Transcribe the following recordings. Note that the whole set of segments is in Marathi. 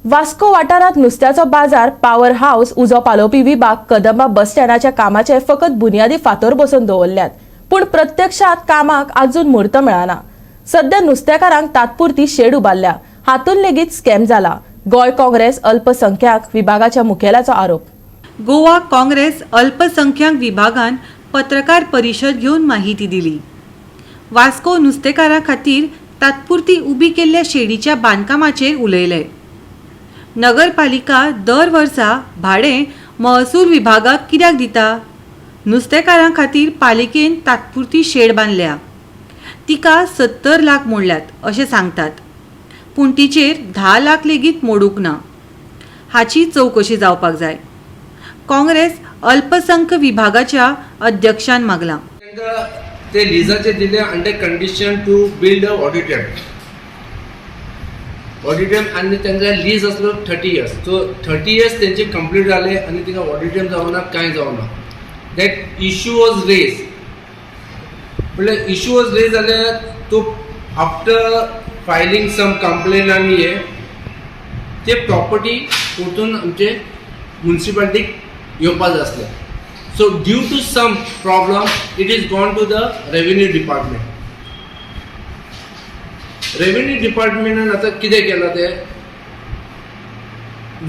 वास्को वाठारात नुस्त्याचो बाजार पॉवर हाऊस उजो पालोवपी विभाग कदंबा बस स्टँडाच्या कामाचे फकत बुनियादी फातर बसोवन दवरल्यात, पूण प्रत्यक्षात कामाक अजून म्हूर्त मेळना। सध्या नुस्तेकारांक तात्पुरती शेड उबारल्या, हातून लेगीत स्कॅम जाला। गोय काँग्रेस अल्पसंख्याक विभागाच्या मुखेल्याचो आरोप। गोवा काँग्रेस अल्पसंख्याक विभागान पत्रकार परिशद घेवन माहिती दिली। वास्को नुस्तेकारां खातीर तात्पुरती उबी केल्ल्या शेडीच्या बांदकामाचेर उलयले। नगरपालिका दर वर्सा भाडें महसूल विभागाक कित्याक दिता? नुस्तेकारां खातीर पालिकेन तात्पुरती शेड बांदल्या, तिका 70 लाख मोडल्यात अशें सांगतात, पूण तिचेर 10 लाख लेगीत मोडूंक ना। हाची चवकशी जावपाक जाय, काँग्रेस अल्पसंख्य विभागाच्या अध्यक्षान मागला। ते लिजाचे दिले under condition to build a auditorium आणि त्यांचा लीज असलो 30 इयर्स। सो 30 इयर्स त्यांचे कंप्लीट झाले आणि तिका ऑडिटोरियम जावना, काय जावना। दॅट इश्यू वॉज रेज, म्हणजे इश्यू वॉज रेज जाल्यार तो आफ्टर फायलिंग सम कंप्लेन आनी हे ते प्रॉपर्टी परतून आमचे म्युनिसिपालिटीक येवपाक जाय आसले। So due to some problem, it is gone to the revenue department. Revenue department आता किती केला ते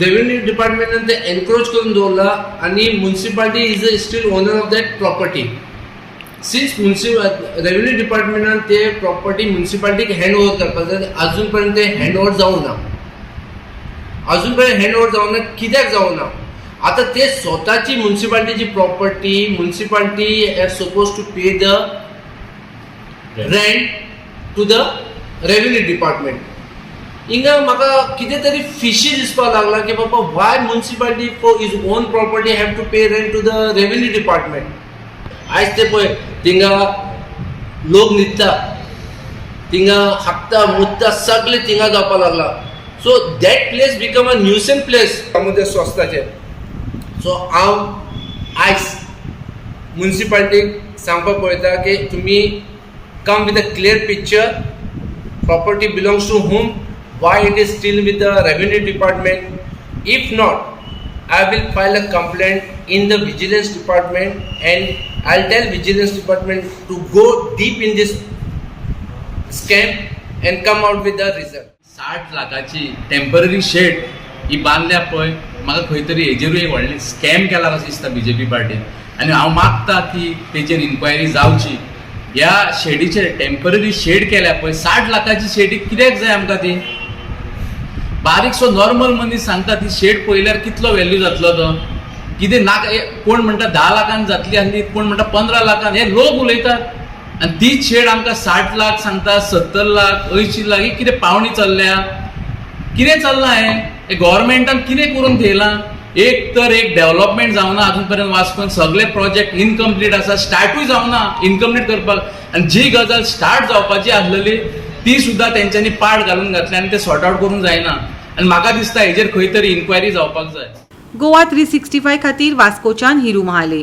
revenue department ते encroach करून दवरला आणि municipality is still owner of that property. Since revenue department ते property municipality hand over करपाक जाय, अजूनपर्यंत hand over जावं ना। अजूनपर्यंत hand over जावं ना, कित्याक जावं ना? आता ते स्वतःची म्युनिसिपालिटीची property, municipality are supposed to pay the rent to the revenue department. हिंगा म्हाका कितें तरी फिशी दिसपाक लागला की बाबा why municipality for its own property have to pay rent to the revenue department. आयज ते पळय थिंगा लोक न्हिदता, थिंगा हाकता मुतता सगळे थिंगा जावपाक लागला। So that place become a nuisance place समुद्र स्वस्ताचे। सो हांव आयज म्युनिसिपालिटीक सांगपाक पळयता की तुमी come with a clear picture, property belongs to whom, why it is still with the revenue department. If not, I will file a complaint in the vigilance department and I'll tell vigilance department to go deep in this scam and come out with the result. 60 लाखाची टेम्पररी शेड ही बांधल्या पळय, म्हाका खंय तरी हेजेरूय एक व्हडलें स्कॅम केला कसो दिसता बीजेपी पार्टीन। आनी हांव मागता की तेचेर इन्क्वायरी जावची। ह्या शेडीचेर टेम्पररी शेड केल्या पळय, 60 लाखाची शेड कित्याक जाय आमकां ती? बारीकसो नॉर्मल मनीस सांगता ती शेड पळयल्यार कितलो व्हॅल्यू जातलो तो? कितें नाका, कोण म्हणटा 10 लाखान जातली आसली, कोण म्हणटा 15 लाखान, हे लोक उलयतात। आनी तीच शेड आमकां 60 लाख सांगता, 70 लाख, 80 लाख, ही कितें पावणी चल्ल्या? कितें चल्लां हे गव्हर्मेंटान कितें करून थेयलां? एक तर एक डेव्हलपमेंट जावना अजून पर्यंत वास्कोन, सगळे प्रोजेक्ट इनकम्प्लीट आसा, स्टार्टूय जावना इनकम्प्लीट करपाक। आनी जी गजाल स्टार्ट जावपाची आसलेली ती सुद्दां तेंच्यांनी पाड घालून घातली आनी ते सॉर्ट आउट करूंक जायना। आनी म्हाका दिसता हेजेर खंय तरी इन्क्वायरी जावपाक जाय। गोवा 365 खातीर वास्कोच्यान हिरू महाले।